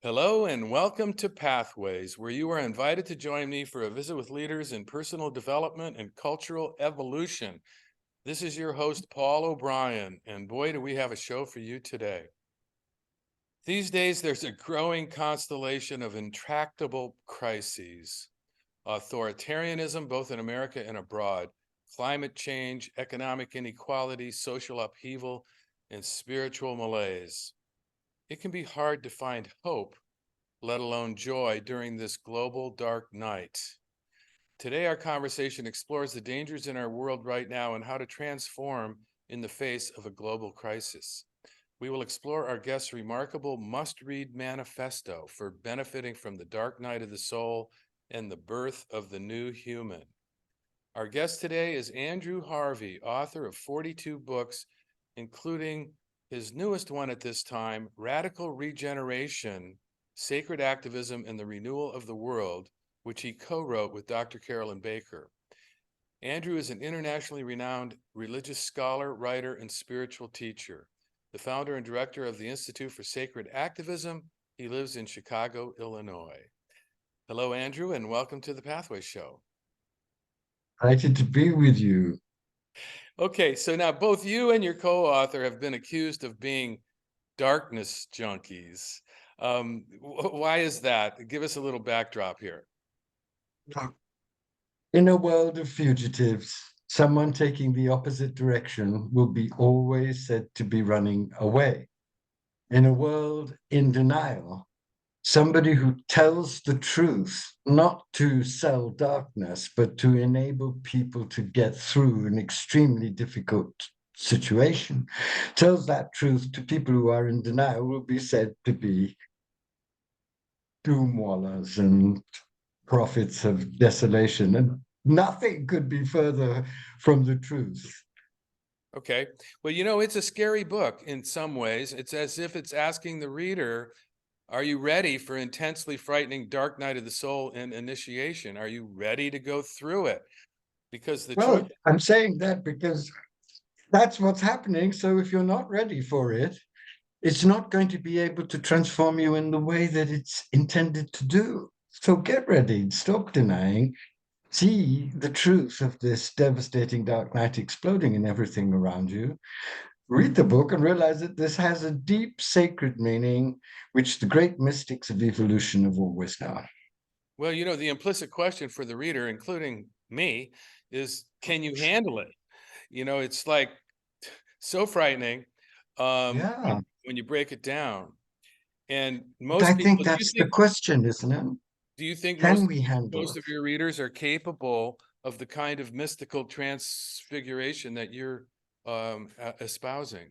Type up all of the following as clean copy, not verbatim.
Hello and welcome to Pathways, where you are invited to join me for a visit with leaders in personal development and cultural evolution. This is your host, Paul O'Brien, and boy, do we have a show for you today. These days, there's a growing constellation of intractable crises: authoritarianism, both in America and abroad, climate change, economic inequality, social upheaval, and spiritual malaise. It can be hard to find hope, let alone joy, during this global dark night. Today, our conversation explores the dangers in our world right now and how to transform in the face of a global crisis. We will explore our guest's remarkable must-read manifesto for benefiting from the dark night of the soul and the birth of the new human. Our guest today is Andrew Harvey, author of 42 books, including his newest one at this time, Radical Regeneration: Sacred Activism and the Renewal of the World, which he co-wrote with Dr. Carolyn Baker. Andrew is an internationally renowned religious scholar, writer, and spiritual teacher. The founder and director of the Institute for Sacred Activism. He lives in Chicago, Illinois. Hello, Andrew, and welcome to the Pathway Show. Delighted to be with you. Okay, so now both you and your co-author have been accused of being darkness junkies. Why is that? Give us a little backdrop here. In a world of fugitives, someone taking the opposite direction will be always said to be running away. In a world in denial, somebody who tells the truth, not to sell darkness, but to enable people to get through an extremely difficult situation, tells that truth to people who are in denial, will be said to be doomwallers and prophets of desolation. And nothing could be further from the truth. Okay. Well, it's a scary book in some ways. It's as if it's asking the reader, are you ready for intensely frightening dark night of the soul and initiation? Are you ready to go through it? Because the truth. Well, I'm saying that because that's what's happening. So if you're not ready for it, it's not going to be able to transform you in the way that it's intended to do. So get ready, stop denying, see the truth of this devastating dark night exploding in everything around you. Read the book and realize that this has a deep sacred meaning, which the great mystics of evolution have always known. Well, the implicit question for the reader, including me, is can you handle it? It's like so frightening Yeah, when you break it down. And but most I people, think that's the question, isn't it? do you think Can we handle most it? of your readers are capable of the kind of mystical transfiguration that you're espousing?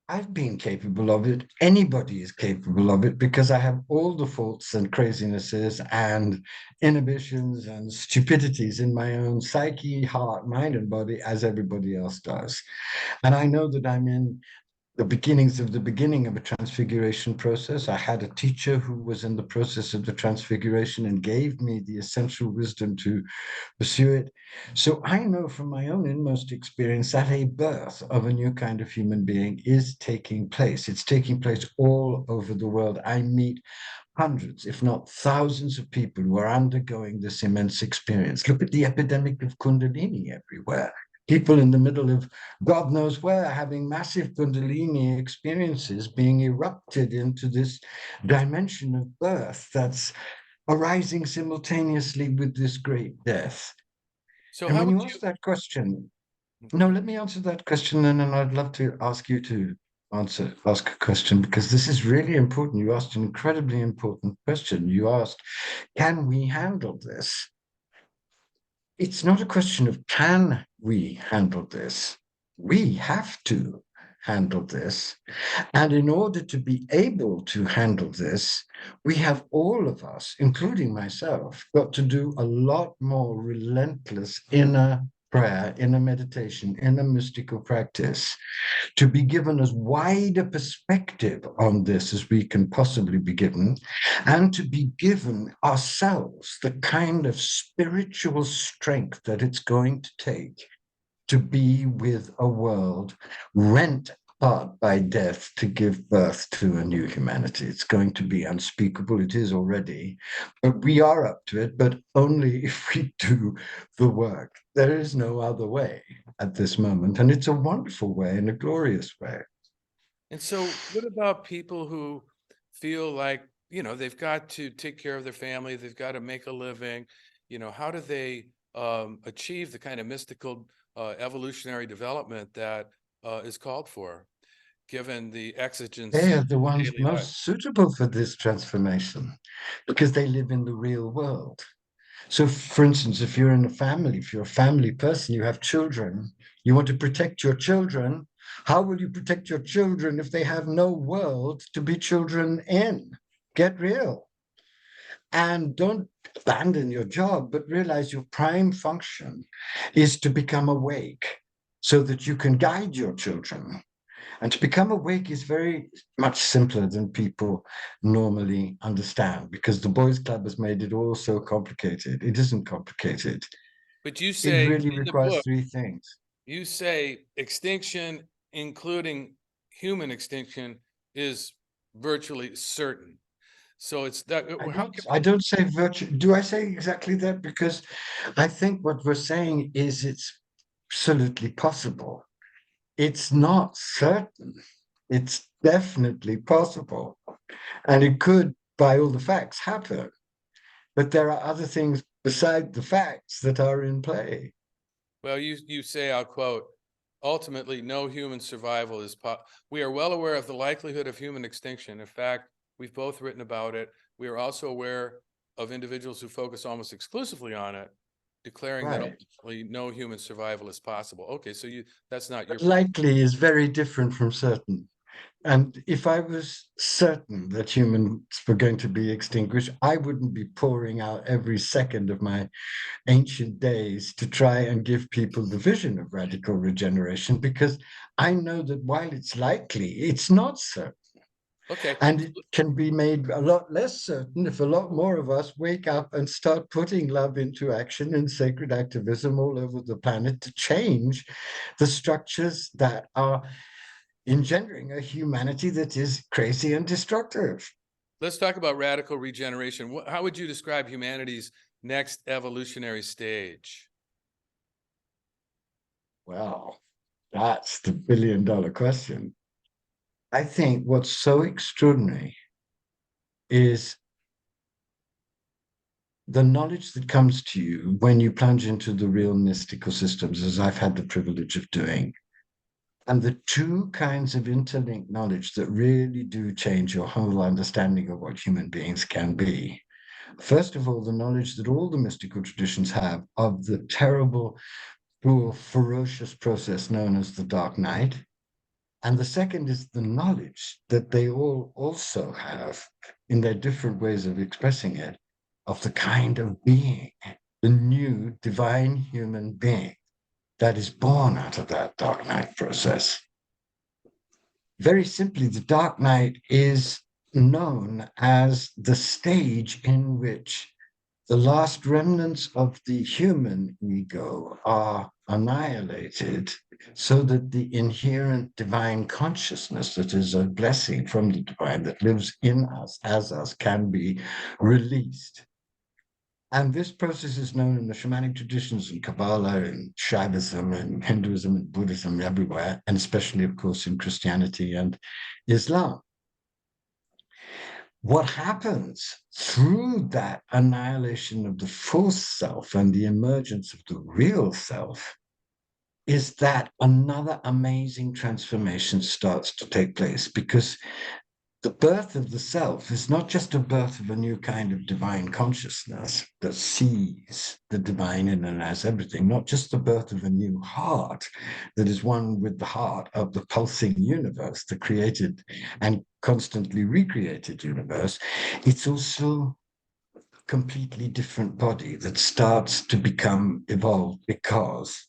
I've been capable of it. Anybody is capable of it because I have all the faults and crazinesses and inhibitions and stupidities in my own psyche, heart, mind, and body, as everybody else does. And I know that I'm in the beginnings of the beginning of a transfiguration process. I had a teacher who was in the process of the transfiguration and gave me the essential wisdom to pursue it. So I know from my own inmost experience that a birth of a new kind of human being is taking place. It's taking place all over the world. I meet hundreds, if not thousands of people who are undergoing this immense experience. Look at the epidemic of Kundalini everywhere. People in the middle of God knows where having massive Kundalini experiences being erupted into this dimension of birth that's arising simultaneously with this great death. So And how when would you you? ask that question, no, let me answer that question, and then I'd love to ask you to ask a question because this is really important. You asked an incredibly important question. You asked, can we handle this? It's not a question of can we handle this? We have to handle this. And in order to be able to handle this, we have all of us, including myself, got to do a lot more relentless inner prayer, inner meditation, inner mystical practice to be given as wide a perspective on this as we can possibly be given, and to be given ourselves the kind of spiritual strength that it's going to take to be with a world rent part by death to give birth to a new humanity. It's going to be unspeakable. It is already, but we are up to it, but only if we do the work. There is no other way at this moment. And it's a wonderful way and a glorious way. And so what about people who feel like, they've got to take care of their family, they've got to make a living, how do they achieve the kind of mystical evolutionary development that is called for, given the They exigencies are the of ones daily life? most suitable for this transformation because they live in the real world. So, for instance, if you're in a family, if you're a family person, you have children, you want to protect your children. How will you protect your children if they have no world to be children in? Get real. And don't abandon your job, but realize your prime function is to become awake so that you can guide your children. And to become awake is very much simpler than people normally understand because the Boys Club has made it all so complicated. It isn't complicated. But you It say really in the requires book, three things. you say extinction, including human extinction, is virtually certain. So it's that, how can, I don't say virtue. Do I say exactly that? Because I think what we're saying is it's absolutely possible. It's not certain. It's definitely possible. And it could, by all the facts, happen. But there are other things beside the facts that are in play. well, you say, I'll quote, ultimately, no human survival is we are well aware of the likelihood of human extinction. In fact, we've both written about it. We are also aware of individuals who focus almost exclusively on it, declaring that Right. ultimately no human survival is possible. Okay, so that's not your But position. likely is very different from certain. And if I was certain that humans were going to be extinguished, I wouldn't be pouring out every second of my ancient days to try and give people the vision of radical regeneration because I know that while it's likely, it's not certain. Okay, And it can be made a lot less certain if a lot more of us wake up and start putting love into action and sacred activism all over the planet to change the structures that are engendering a humanity that is crazy and destructive. let's talk about radical regeneration. How would you describe humanity's next evolutionary stage? Well, that's the billion-dollar question. I think what's so extraordinary is the knowledge that comes to you when you plunge into the real mystical systems, as I've had the privilege of doing, and the two kinds of interlinked knowledge that really do change your whole understanding of what human beings can be. First of all, the knowledge that all the mystical traditions have of the terrible, cruel, ferocious process known as the Dark Night. And the second is the knowledge that they all also have in their different ways of expressing it of the kind of being, the new divine human being that is born out of that Dark Night process. Very simply, the Dark Night is known as the stage in which the last remnants of the human ego are annihilated so that the inherent divine consciousness that is a blessing from the divine that lives in us as us can be released. And this process is known in the shamanic traditions in Kabbalah, in Shaivism, and Hinduism, and Buddhism, everywhere, and especially, of course, in Christianity and Islam. What happens through that annihilation of the false self and the emergence of the real self is that another amazing transformation starts to take place because the birth of the self is not just a birth of a new kind of divine consciousness that sees the divine in and as everything, not just the birth of a new heart that is one with the heart of the pulsing universe, the created and constantly recreated universe. It's also a completely different body that starts to become evolved because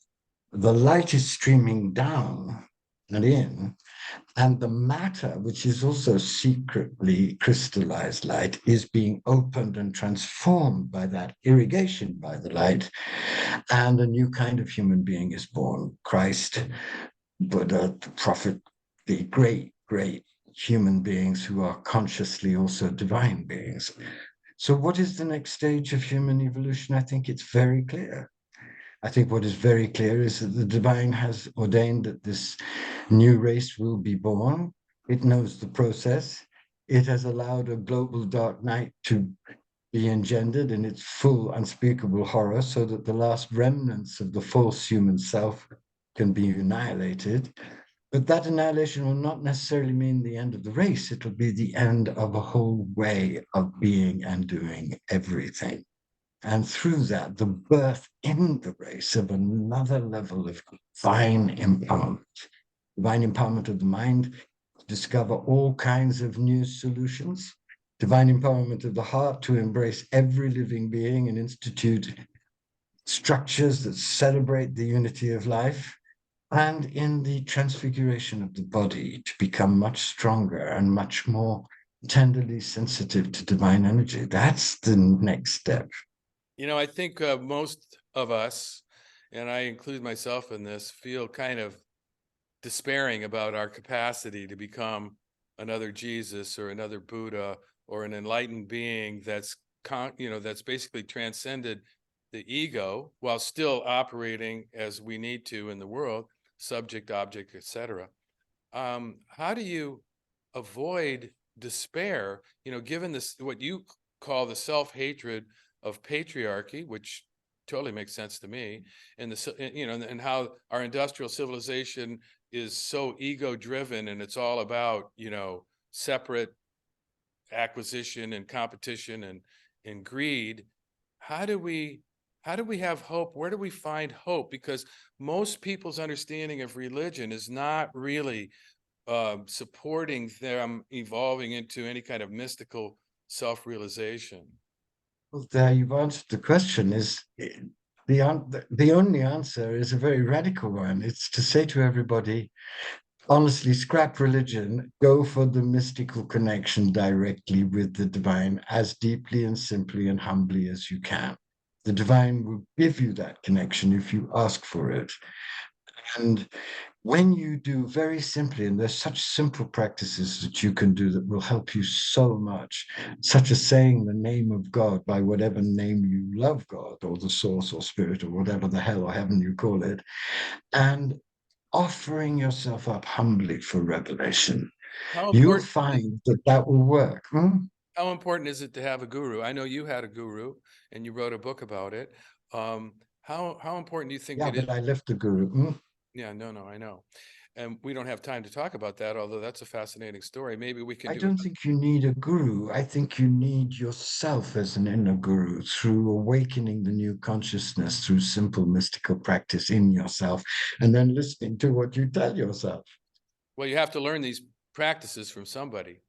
the light is streaming down and in, and the matter, which is also secretly crystallized light, is being opened and transformed by that irrigation by the light. And a new kind of human being is born. Christ, Buddha, the prophet, the great, great human beings who are consciously also divine beings. So what is the next stage of human evolution? I think it's very clear. I think what is very clear is that the divine has ordained that this new race will be born. It knows the process. It has allowed a global dark night to be engendered in its full unspeakable horror so that the last remnants of the false human self can be annihilated. But that annihilation will not necessarily mean the end of the race. It will be the end of a whole way of being and doing everything. And through that, the birth in the race of another level of divine empowerment of the mind to discover all kinds of new solutions, divine empowerment of the heart to embrace every living being and institute structures that celebrate the unity of life, and in the transfiguration of the body to become much stronger and much more tenderly sensitive to divine energy. That's the next step. I think most of us, and I include myself in this, feel kind of despairing about our capacity to become another Jesus or another Buddha or an enlightened being that's that's basically transcended the ego while still operating as we need to in the world, subject, object, etc. How do you avoid despair, given this, what you call the self-hatred of patriarchy, which totally makes sense to me, and and how our industrial civilization is so ego driven and it's all about, separate acquisition and competition and greed. How do we have hope? Where do we find hope? Because most people's understanding of religion is not really supporting them evolving into any kind of mystical self-realization. Well, there you've answered the question. The only answer is a very radical one. It's to say to everybody, honestly, scrap religion, go for the mystical connection directly with the divine as deeply and simply and humbly as you can. The divine will give you that connection if you ask for it. And when you do very simply, and there's such simple practices that you can do that will help you so much, such as saying the name of God by whatever name you love God, or the source or spirit, or whatever the hell or heaven you call it, and offering yourself up humbly for revelation, How you'll important find that that will work. how important is it to have a guru? I know you had a guru and you wrote a book about it. How important do you think Yeah, it is? but I left the guru. Yeah, no, I know. And we don't have time to talk about that, although that's a fascinating story. Maybe we can I do it. don't think you need a guru. I think you need yourself as an inner guru through awakening the new consciousness through simple mystical practice in yourself and then listening to what you tell yourself. Well, you have to learn these practices from somebody.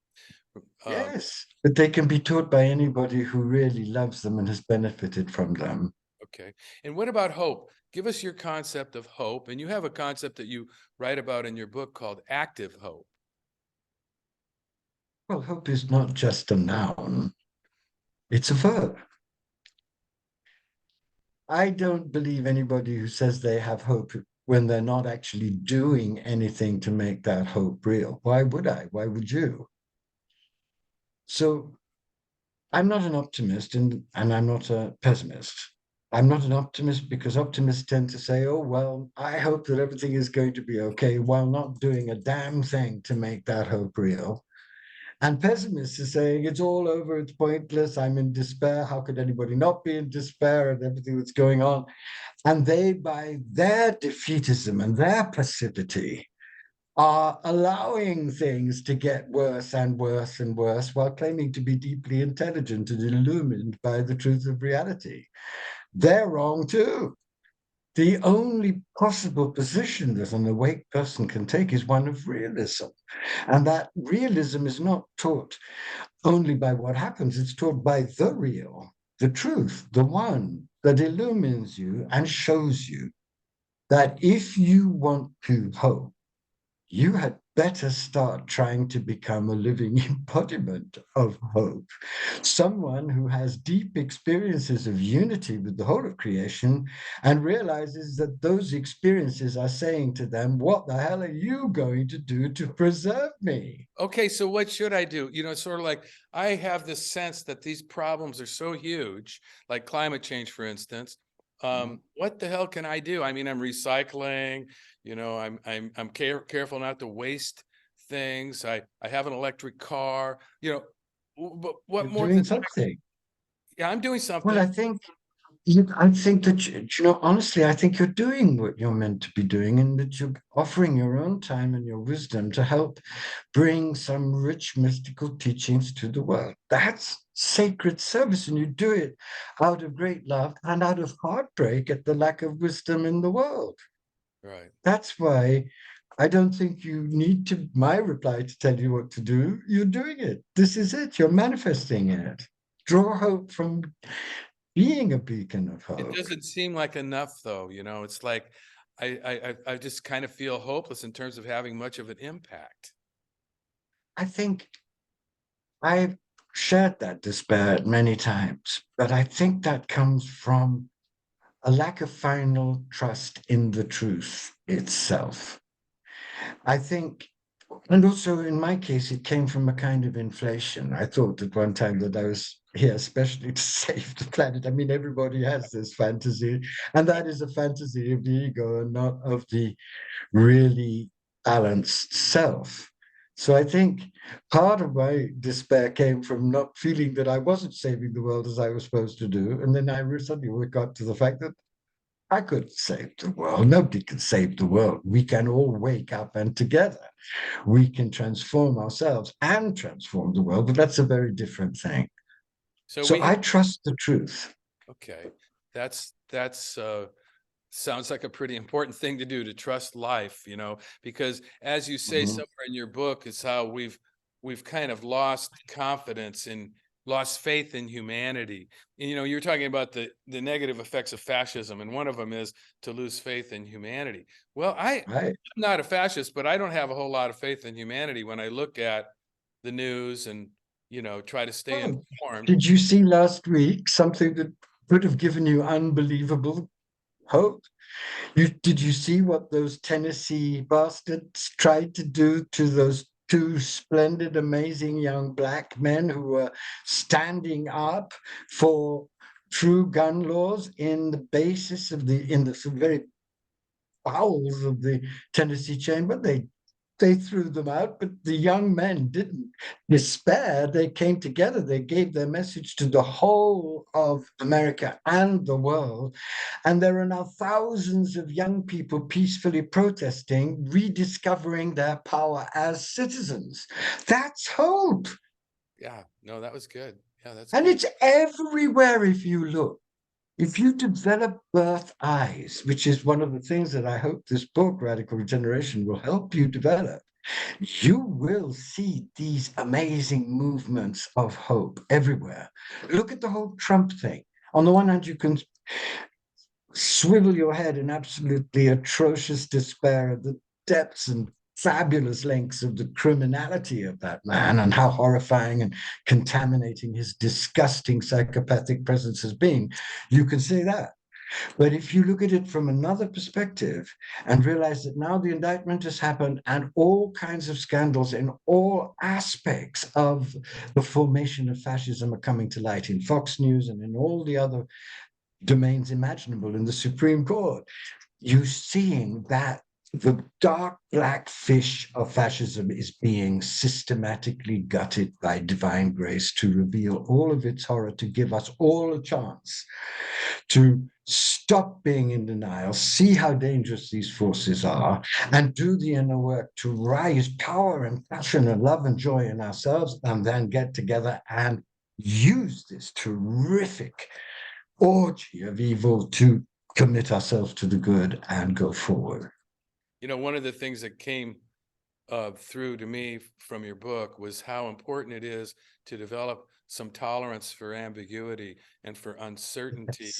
Um, Yes, but they can be taught by anybody who really loves them and has benefited from them. okay. And what about hope? Give us your concept of hope. And you have a concept that you write about in your book called active hope. Well, hope is not just a noun, it's a verb. I don't believe anybody who says they have hope when they're not actually doing anything to make that hope real. Why would I? Why would you? So I'm not an optimist and I'm not a pessimist. I'm not an optimist because optimists tend to say, oh, well, I hope that everything is going to be okay while not doing a damn thing to make that hope real. And pessimists are saying it's all over, it's pointless, I'm in despair. How could anybody not be in despair and everything that's going on? And they, by their defeatism and their passivity, are allowing things to get worse and worse and worse while claiming to be deeply intelligent and illumined by the truth of reality. They're wrong too. The only possible position that an awake person can take is one of realism. And that realism is not taught only by what happens, it's taught by the real, the truth, the one that illumines you and shows you that if you want to hope, you had better start trying to become a living embodiment of hope. Someone who has deep experiences of unity with the whole of creation and realizes that those experiences are saying to them, what the hell are you going to do to preserve me? Okay, so what should I do? Sort of like I have this sense that these problems are so huge, like climate change, for instance. What the hell can I do? I mean, I'm recycling, I'm careful not to waste things. I have an electric car, but what You're more doing than something. yeah, I'm doing Well, something. I think that, honestly, I think you're doing what you're meant to be doing, and that you're offering your own time and your wisdom to help bring some rich mystical teachings to the world. That's sacred service, and you do it out of great love and out of heartbreak at the lack of wisdom in the world. Right. That's why I don't think you need my reply to tell you what to do. You're doing it. This is it. You're manifesting it. Draw hope from being a beacon of It hope. doesn't seem like enough though, it's like I just kind of feel hopeless in terms of having much of an impact. I think I've shared that despair many times, but I think that comes from a lack of final trust in the truth itself. I think, and also in my case, it came from a kind of inflation. I thought at one time that I was here especially to save the planet. I mean, everybody has this fantasy, and that is a fantasy of the ego and not of the really balanced self. So I think part of my despair came from not feeling that I wasn't saving the world as I was supposed to do. And then I suddenly got to the fact that I could save the world. Nobody can save the world. We can all wake up and together we can transform ourselves and transform the world, but that's a very different thing. So So we have I trust the truth. okay. That's sounds like a pretty important thing to do, to trust life, because as you say Mhm. somewhere in your book, is how we've kind of lost confidence and lost faith in humanity. And, you're talking about the negative effects of fascism, and one of them is to lose faith in humanity. Well, I'm Right. not a fascist, but I don't have a whole lot of faith in humanity when I look at the news and try to stay Well, informed. did you see last week something that could have given you unbelievable hope? Did you see what those Tennessee bastards tried to do to those two splendid, amazing young black men who were standing up for true gun laws in the basis of in the very bowels of the Tennessee chamber? They threw them out, but the young men didn't despair. They came together. They gave their message to the whole of America and the world. And there are now thousands of young people peacefully protesting, rediscovering their power as citizens. That's hope. Yeah, no, that was good. Yeah, that's And good. it's everywhere if you look. If you develop birth eyes, which is one of the things that I hope this book, Radical Regeneration, will help you develop, you will see these amazing movements of hope everywhere. Look at the whole Trump thing. On the one hand, you can swivel your head in absolutely atrocious despair at the depths and fabulous lengths of the criminality of that man and how horrifying and contaminating his disgusting psychopathic presence has been. You can say that. But if you look at it from another perspective and realize that now the indictment has happened and all kinds of scandals in all aspects of the formation of fascism are coming to light in Fox News and in all the other domains imaginable in the Supreme Court, you're seeing that the dark black fish of fascism is being systematically gutted by divine grace to reveal all of its horror, to give us all a chance to stop being in denial, see how dangerous these forces are, and do the inner work to rise power and passion and love and joy in ourselves, and then get together and use this terrific orgy of evil to commit ourselves to the good and go forward. One of the things that came through to me from your book was how important it is to develop some tolerance for ambiguity and for uncertainty.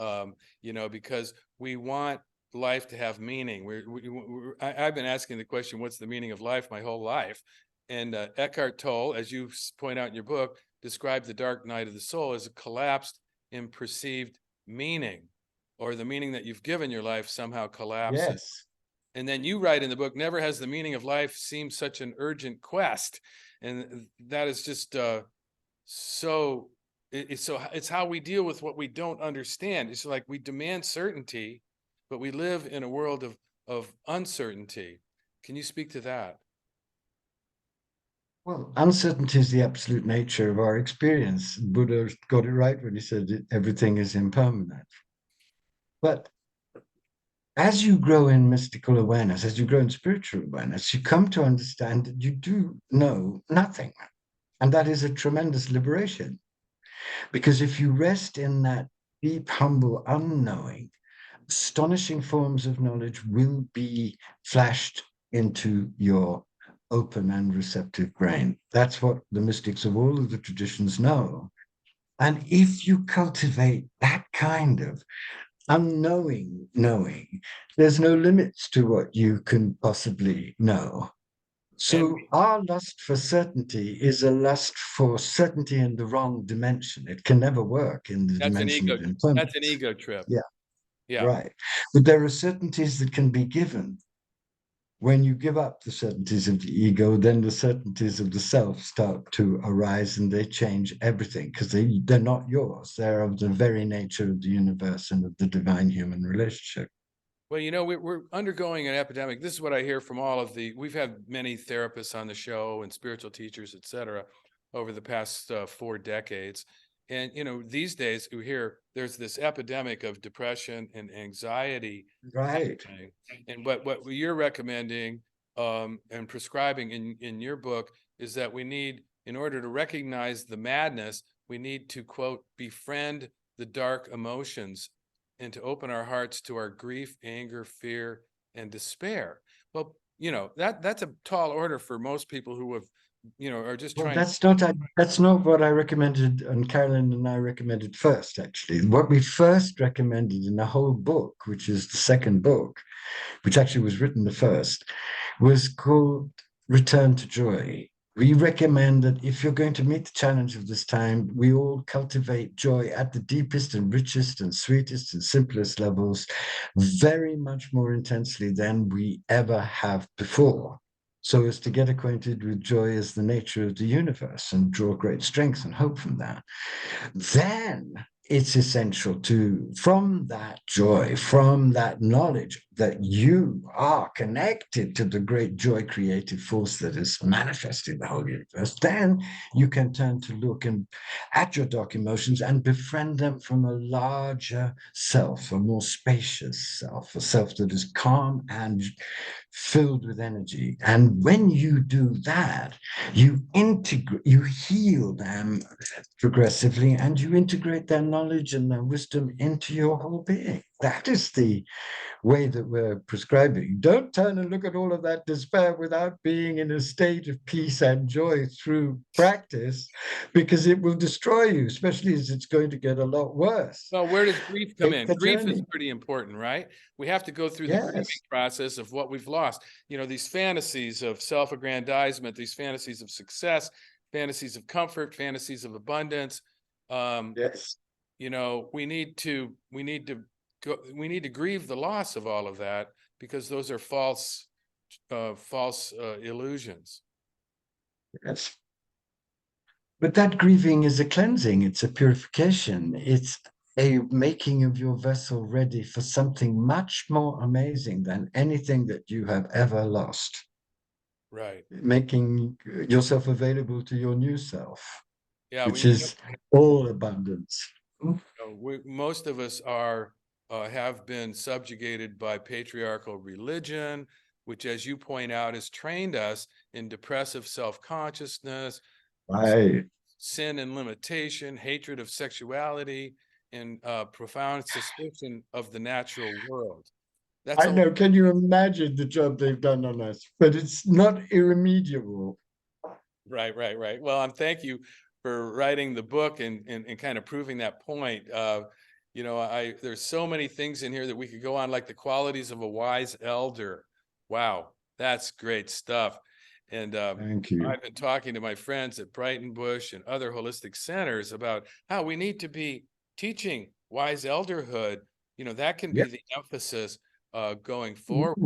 Yes. Because we want life to have meaning. I've been asking the question, what's the meaning of life, my whole life? And Eckhart Tolle, as you point out in your book, described the dark night of the soul as a collapsed in perceived meaning, or the meaning that you've given your life somehow collapses. Yes. And then you write in the book, never has the meaning of life seemed such an urgent quest. And that is just it's how we deal with what we don't understand. It's like we demand certainty, but we live in a world of uncertainty. Can you speak to that? Well, uncertainty is the absolute nature of our experience. Buddha got it right when he said everything is impermanent. But as you grow in mystical awareness, as you grow in spiritual awareness, you come to understand that you do know nothing. And that is a tremendous liberation. Because if you rest in that deep, humble unknowing, astonishing forms of knowledge will be flashed into your open and receptive brain. That's what the mystics of all of the traditions know. And if you cultivate that kind of unknowing knowing, there's no limits to what you can possibly know. And So our lust for certainty is a lust for certainty in the wrong dimension. It can never work in the that's an dimension ego, of that's an impermanence. ego trip. Yeah, Yeah. right. But there are certainties that can be given. When you give up the certainties of the ego, then the certainties of the self start to arise and they change everything because they're not yours. They're of the very nature of the universe and of the divine human relationship. Well, we're undergoing an epidemic. This is what I hear from we've had many therapists on the show and spiritual teachers, et cetera, over the past 4 decades. And, these days we hear there's this epidemic of depression and anxiety Right. happening. And what you're recommending and prescribing in your book is that in order to recognize the madness, we need to, quote, befriend the dark emotions and to open our hearts to our grief, anger, fear, and despair. Well, that's a tall order for most people who have, are just Well, trying. that's not what I recommended, and Carolyn and I recommended first, actually. What we first recommended in the whole book, which is the second book, which actually was written the first, was called Return to Joy. We recommend that if you're going to meet the challenge of this time, we all cultivate joy at the deepest and richest and sweetest and simplest levels, very much more intensely than we ever have before, so as to get acquainted with joy as the nature of the universe and draw great strength and hope from that. Then it's essential to, from that joy, from that knowledge that you are connected to the great joy creative force that is manifesting the whole universe, then you can turn to look at your dark emotions and befriend them from a larger self, a more spacious self, a self that is calm and filled with energy. And when you do that, you heal them progressively, and you integrate their knowledge and their wisdom into your whole being. That is the way that we're prescribing. Don't turn and look at all of that despair without being in a state of peace and joy through practice, because it will destroy you, especially as it's going to get a lot worse. Well, where does grief come Take in? the Grief is journey. pretty important, right? We have to go through the grieving Yes. process of what we've lost. These fantasies of self-aggrandizement, these fantasies of success, fantasies of comfort, fantasies of abundance. Yes. We need to grieve the loss of all of that, because those are false illusions. Yes. But that grieving is a cleansing, it's a purification, it's a making of your vessel ready for something much more amazing than anything that you have ever lost. Right. Making yourself available to your new self, Yeah. which is all abundance. Most of us have been subjugated by patriarchal religion, which, as you point out, has trained us in depressive self-consciousness, Right. sin and limitation, hatred of sexuality, and profound suspicion of the natural world. That's I know. Can you imagine the job they've done on us? But it's not irremediable. right. Well, thank you for writing the book and kind of proving that point. You know, there's so many things in here that we could go on, like the qualities of a wise elder. Wow, that's great stuff. And Thank you. I've been talking to my friends at Brighton Bush and other holistic centers about how we need to be teaching wise elderhood. You know, that can be the emphasis going forward.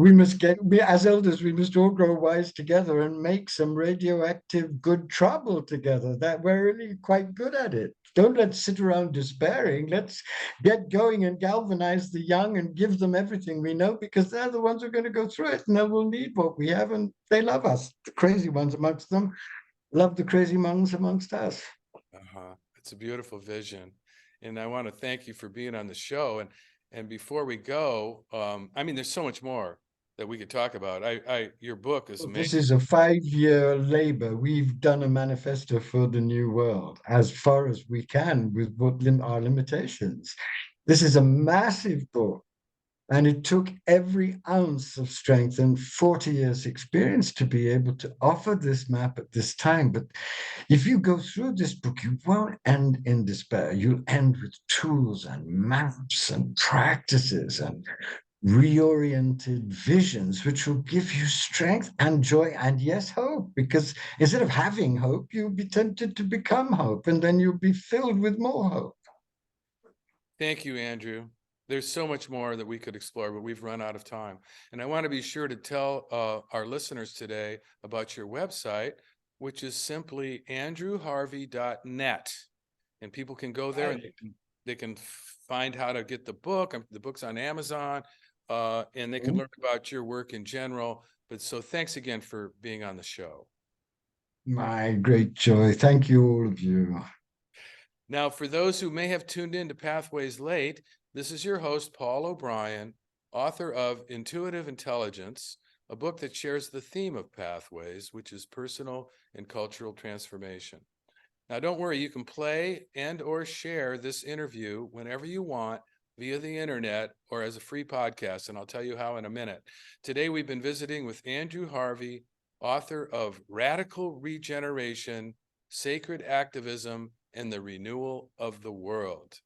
As elders, we must all grow wise together and make some radioactive good trouble together. That we're really quite good at it. Don't let's sit around despairing. Let's get going and galvanize the young and give them everything we know, because they're the ones who are going to go through it and they will need what we have, and they love us. The crazy ones amongst them love the crazy monks amongst us. It's a beautiful vision. And I want to thank you for being on the show. And before we go, I mean, there's so much more that we could talk about. Your book is amazing. This is a 5-year labor. We've done a manifesto for the new world as far as we can with what our limitations. This is a massive book, and it took every ounce of strength and 40 years experience to be able to offer this map at this time. But if you go through this book, you won't end in despair. You'll end with tools and maps and practices and reoriented visions, which will give you strength and joy and, yes, hope. Because instead of having hope, you'll be tempted to become hope, and then you'll be filled with more hope. Thank you, Andrew. There's so much more that we could explore, but we've run out of time. And I want to be sure to tell our listeners today about your website, which is simply andrewharvey.net. And people can go there and they can find how to get the book. The book's on Amazon, and they can learn about your work in general. But so thanks again for being on the show. My great joy. Thank you, all of you. Now, for those who may have tuned in to Pathways late, this is your host, Paul O'Brien, author of Intuitive Intelligence, a book that shares the theme of Pathways, which is personal and cultural transformation. Now, don't worry, you can play and or share this interview whenever you want via the internet or as a free podcast, and I'll tell you how in a minute. Today, we've been visiting with Andrew Harvey, author of Radical Regeneration, Sacred Activism, and the Renewal of the World.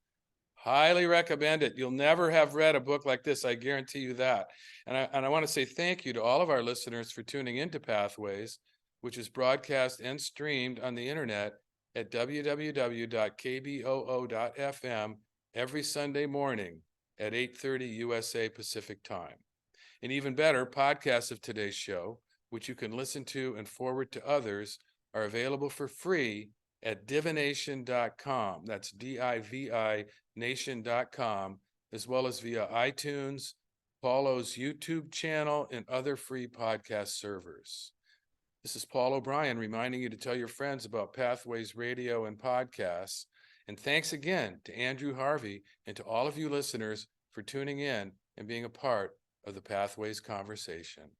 Highly recommend it. You'll never have read a book like this, I guarantee you that. And I want to say thank you to all of our listeners for tuning into Pathways, which is broadcast and streamed on the internet at www.kboo.fm every Sunday morning at 8:30 USA Pacific Time. And even better, podcasts of today's show, which you can listen to and forward to others, are available for free at divination.com. That's DIVI nation.com, as well as via iTunes, Paulo's YouTube channel, and other free podcast servers. This is Paul O'Brien reminding you to tell your friends about Pathways Radio and podcasts. And thanks again to Andrew Harvey and to all of you listeners for tuning in and being a part of the Pathways conversation.